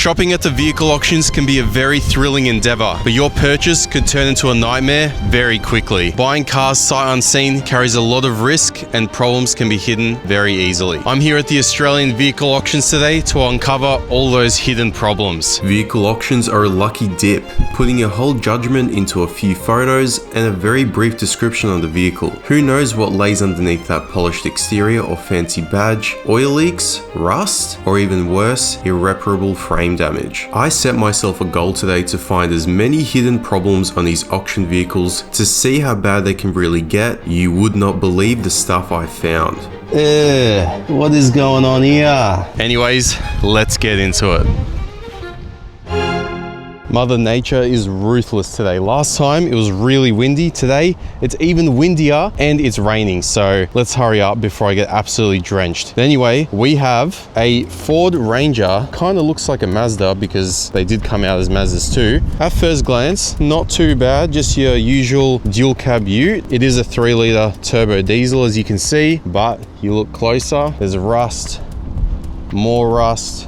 Shopping at the vehicle auctions can be a very thrilling endeavor, but your purchase could turn into a nightmare very quickly. Buying cars sight unseen carries a lot of risk and problems can be hidden very easily. I'm here at the Australian vehicle auctions today to uncover all those hidden problems. Vehicle auctions are a lucky dip, putting your whole judgment into a few photos and a very brief description on the vehicle. Who knows what lays underneath that polished exterior or fancy badge? Oil leaks, rust, or even worse, irreparable frame damage. I set myself a goal today to find as many hidden problems on these auction vehicles to see how bad they can really get. You would not believe the stuff I found. What is going on here? Anyways, let's get into it. Mother Nature is ruthless today. Last time it was really windy. Today it's even windier and it's raining. So let's hurry up before I get absolutely drenched. But anyway, we have a Ford Ranger. Kind of looks like a Mazda because they did come out as Mazdas too. At first glance, not too bad. Just your usual dual cab ute. It is a 3-litre turbo diesel as you can see, but you look closer, there's rust, more rust,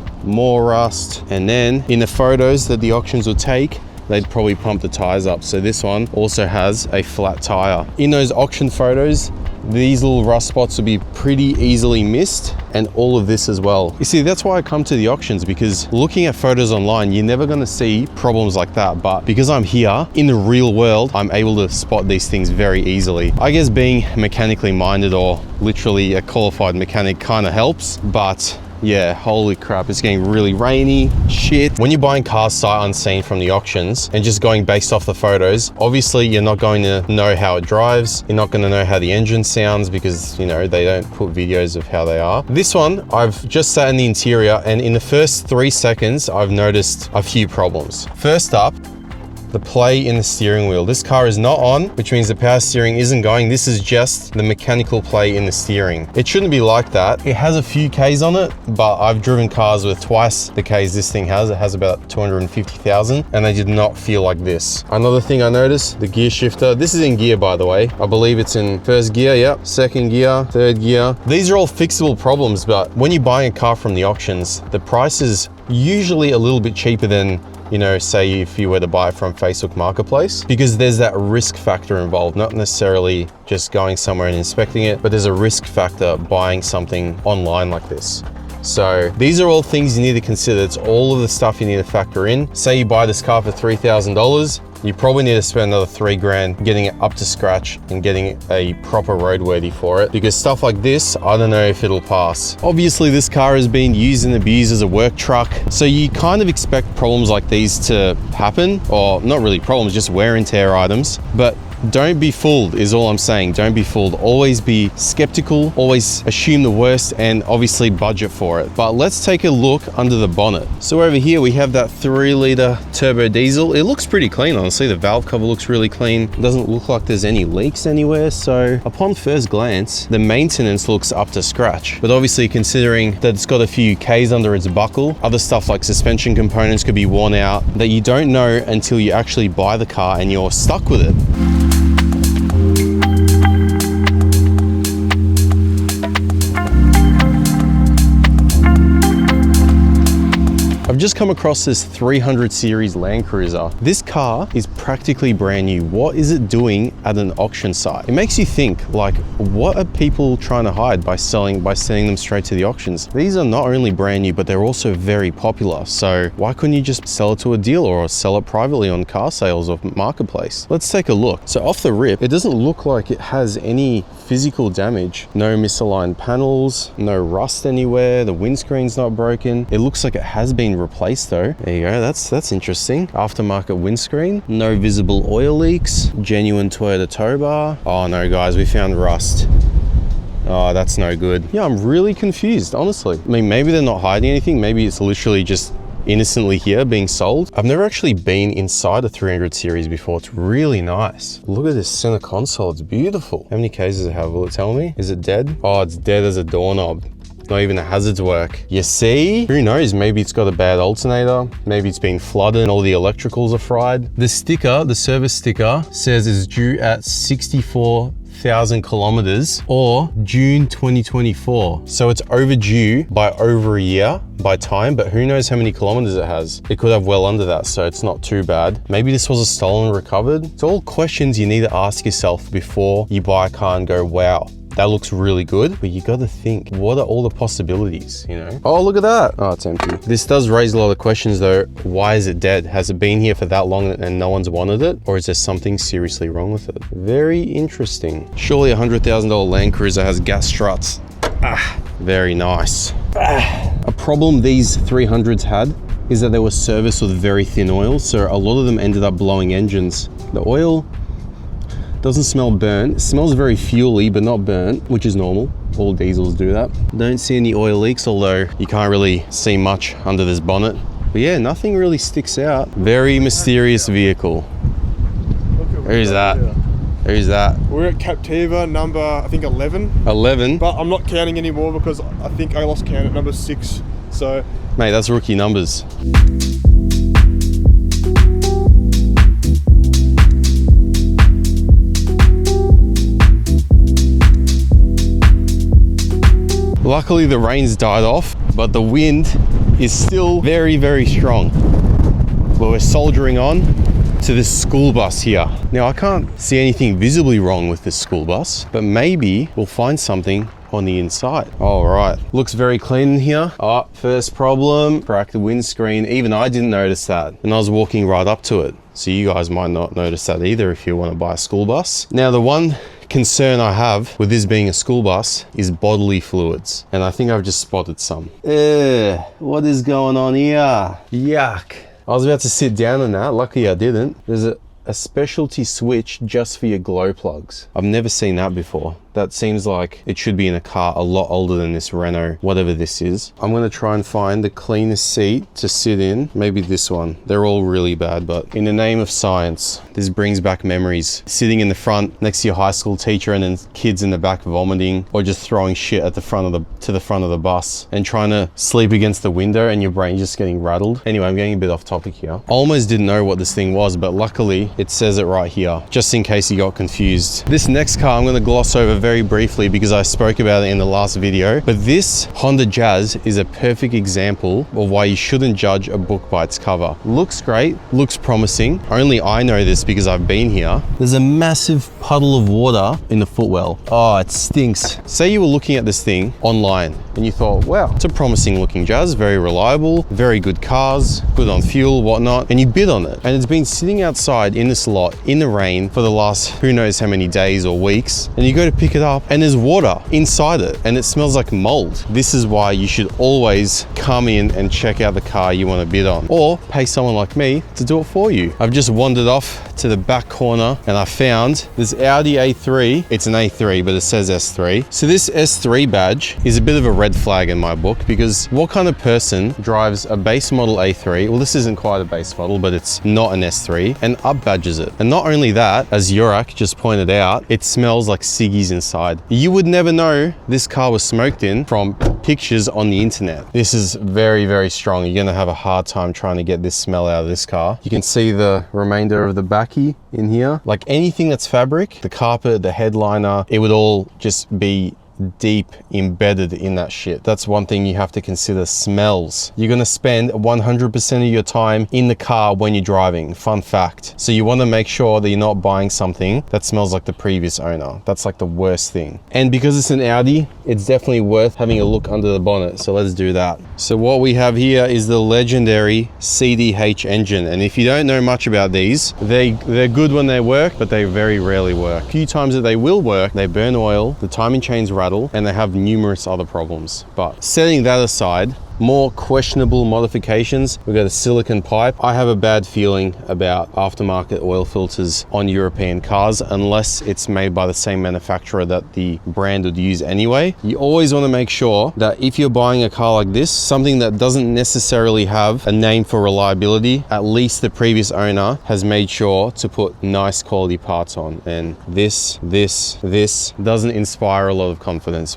and then in the photos that the auctions will take, they'd probably pump the tires up. So this one also has a flat tire. In those auction photos, these little rust spots will be pretty easily missed, and all of this as well. You see, that's why I come to the auctions, because looking at photos online, you're never gonna see problems like that. But because I'm here in the real world, I'm able to spot these things very easily. I guess being mechanically minded or literally a qualified mechanic kind of helps, but yeah, holy crap, it's getting really rainy, shit. When you're buying cars sight unseen from the auctions and just going based off the photos, obviously you're not going to know how it drives. You're not going to know how the engine sounds because, you know, they don't put videos of how they are. This one, I've just sat in the interior and in the first 3 seconds, I've noticed a few problems. First up, the play in the steering wheel. This car is not on, which means the power steering isn't going. This is just the mechanical play in the steering. It shouldn't be like that. It has a few Ks on it, but I've driven cars with twice the Ks this thing has. It has about 250,000 and they did not feel like this. Another thing I noticed, the gear shifter. This is in gear, by the way. I believe it's in first gear, yep. Second gear, third gear. These are all fixable problems, but when you're buying a car from the auctions, the price is usually a little bit cheaper than, you know, say if you were to buy it from Facebook Marketplace, because there's that risk factor involved, not necessarily just going somewhere and inspecting it, but there's a risk factor buying something online like this. So these are all things you need to consider. It's all of the stuff you need to factor in. Say you buy this car for $3,000, you probably need to spend another $3,000 getting it up to scratch and getting a proper roadworthy for it, because stuff like this, I don't know if it'll pass. Obviously this car has been used and abused as a work truck, so you kind of expect problems like these to happen, or not really problems, just wear and tear items. But don't be fooled is all I'm saying. Don't be fooled. Always be skeptical, always assume the worst, and obviously budget for it. But let's take a look under the bonnet. So over here we have that 3-litre turbo diesel. It looks pretty clean, honestly. The valve cover looks really clean. It doesn't look like there's any leaks anywhere. So upon first glance, the maintenance looks up to scratch. But obviously considering that it's got a few Ks under its buckle, other stuff like suspension components could be worn out that you don't know until you actually buy the car and you're stuck with it. I've just come across this 300 series Land Cruiser. This car is practically brand new. What is it doing at an auction site? It makes you think, like, what are people trying to hide by sending them straight to the auctions? These are not only brand new, but they're also very popular. So why couldn't you just sell it to a dealer or sell it privately on car sales or marketplace? Let's take a look. So off the rip, it doesn't look like it has any physical damage. No misaligned panels, no rust anywhere. The windscreen's not broken. It looks like it has been replaced though. There you go, that's interesting. Aftermarket windscreen, no visible oil leaks, genuine Toyota tow bar. Oh no guys, we found rust. Oh, that's no good. Yeah, I'm really confused, honestly. I mean, maybe they're not hiding anything. Maybe it's literally just innocently here being sold. I've never actually been inside a 300 series before. It's really nice. Look at this center console, it's beautiful. How many Ks does it have? Will it tell me? Is it dead? Oh, it's dead as a doorknob. Not even the hazards work. You see? Who knows? Maybe it's got a bad alternator. Maybe it's been flooded and all the electricals are fried. The sticker, the service sticker, says it's due at 64 100,000 kilometers or June 2024. So it's overdue by over a year by time, but who knows how many kilometers it has. It could have well under that, so it's not too bad. Maybe this was a stolen recovered. It's all questions you need to ask yourself before you buy a car and go, wow, that looks really good, but you got to think, what are all the possibilities, you know? Oh, look at that. Oh, it's empty. This does raise a lot of questions though. Why is it dead? Has it been here for that long and no one's wanted it? Or is there something seriously wrong with it? Very interesting. Surely a $100,000 Land Cruiser has gas struts. Very nice. A problem these 300s had is that they were serviced with very thin oil, so a lot of them ended up blowing engines. The oil doesn't smell burnt. It smells very fuely, but not burnt, which is normal. All diesels do that. Don't see any oil leaks, although you can't really see much under this bonnet. But yeah, nothing really sticks out. Very mysterious vehicle. Who's that? Who's that? We're at Captiva number, I think 11. 11? But I'm not counting anymore because I think I lost count at number 6. So, mate, that's rookie numbers. Luckily the rain's died off, but the wind is still very, very strong. But we're soldiering on to this school bus here. Now I can't see anything visibly wrong with this school bus, but maybe we'll find something on the inside. All right, looks very clean in here. Oh, first problem, cracked the windscreen. Even I didn't notice that, and I was walking right up to it. So you guys might not notice that either if you want to buy a school bus. Now the one concern I have with this being a school bus is bodily fluids, and I think I've just spotted some. What is going on here? Yuck. I was about to sit down on that, luckily I didn't. There's a specialty switch just for your glow plugs. I've never seen that before. That seems like it should be in a car a lot older than this Renault, whatever this is. I'm gonna try and find the cleanest seat to sit in. Maybe this one. They're all really bad, but in the name of science, this brings back memories. Sitting in the front next to your high school teacher and then kids in the back vomiting or just throwing shit at the front of the bus and trying to sleep against the window and your brain just getting rattled. Anyway, I'm getting a bit off topic here. I almost didn't know what this thing was, but luckily it says it right here, just in case you got confused. This next car I'm gonna gloss over very briefly because I spoke about it in the last video, but this Honda Jazz is a perfect example of why you shouldn't judge a book by its cover. Looks great, looks promising. Only I know this because I've been here. There's a massive puddle of water in the footwell. Oh, it stinks. Say you were looking at this thing online and you thought, wow, it's a promising looking Jazz, very reliable, very good cars, good on fuel, whatnot, and you bid on it. And it's been sitting outside in this lot in the rain for the last who knows how many days or weeks, and you go to pick it up and there's water inside it and it smells like mold. This is why you should always come in and check out the car you want to bid on, or pay someone like me to do it for you. I've just wandered off to the back corner and I found this Audi A3. It's an A3, but it says S3. So this S3 badge is a bit of a red flag in my book, because what kind of person drives a base model A3? Well, this isn't quite a base model, but it's not an S3, and up badges it. And not only that, as Yurak just pointed out, it smells like ciggies inside. You would never know this car was smoked in from pictures on the internet. This is very, very strong. You're gonna have a hard time trying to get this smell out of this car. You can see the remainder of the backy in here. Like anything that's fabric, the carpet, the headliner, it would all just be deep embedded in that shit. That's one thing you have to consider: smells. You're gonna spend 100% of your time in the car when you're driving. Fun fact. So you want to make sure that you're not buying something that smells like the previous owner. That's like the worst thing. And because it's an Audi, it's definitely worth having a look under the bonnet. So let's do that. So what we have here is the legendary CDH engine. And if you don't know much about these, they're good when they work, but they very rarely work. A few times that they will work, they burn oil, the timing chains rattle, and they have numerous other problems. But setting that aside, more questionable modifications. We've got a silicone pipe. I have a bad feeling about aftermarket oil filters on European cars unless it's made by the same manufacturer that the brand would use anyway. You always want to make sure that if you're buying a car like this, something that doesn't necessarily have a name for reliability, at least the previous owner has made sure to put nice quality parts on. And this doesn't inspire a lot of confidence.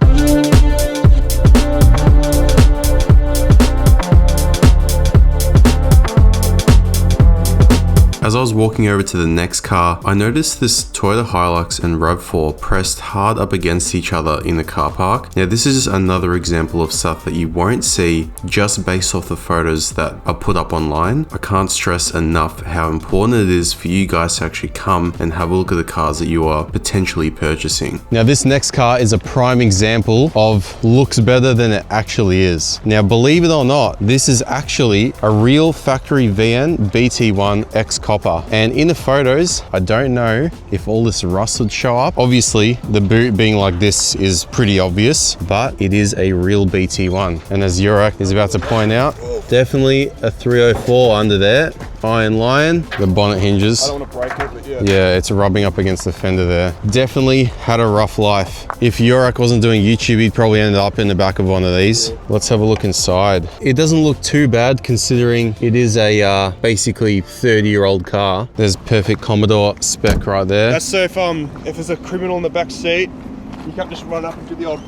As I was walking over to the next car, I noticed this Toyota Hilux and RAV4 pressed hard up against each other in the car park. Now this is just another example of stuff that you won't see just based off the photos that are put up online. I can't stress enough how important it is for you guys to actually come and have a look at the cars that you are potentially purchasing. Now this next car is a prime example of looks better than it actually is. Now believe it or not, this is actually a real factory VN BT1 X Copper, and in the photos I don't know if all this rust would show up. Obviously the boot being like this is pretty obvious, but it is a real BT1, and as Yurak is about to point out, definitely a 304 under there. Iron Lion, the bonnet hinges. I don't want to break it, but yeah. Yeah, it's rubbing up against the fender there. Definitely had a rough life. If Yurak wasn't doing YouTube, he'd probably end up in the back of one of these. Let's have a look inside. It doesn't look too bad considering it is a basically 30-year-old car. There's perfect Commodore spec right there. That's so if there's a criminal in the back seat, you can't just run up and do the old...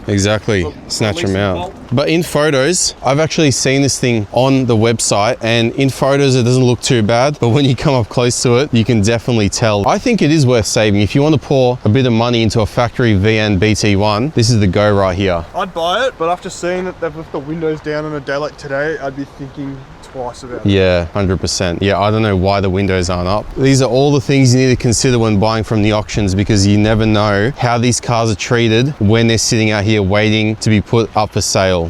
Exactly, snatch them out. But in photos, I've actually seen this thing on the website, and in photos it doesn't look too bad, but when you come up close to it, you can definitely tell. I think it is worth saving. If you want to pour a bit of money into a factory VN BT1, this is the go right here. I'd buy it, but after seeing that they've left the windows down on a day like today, I'd be thinking twice about it. Yeah, 100%. Yeah, I don't know why the windows aren't up. These are all the things you need to consider when buying from the auctions, because you never know how these cars are treated when they're sitting out here waiting to be put up for sale.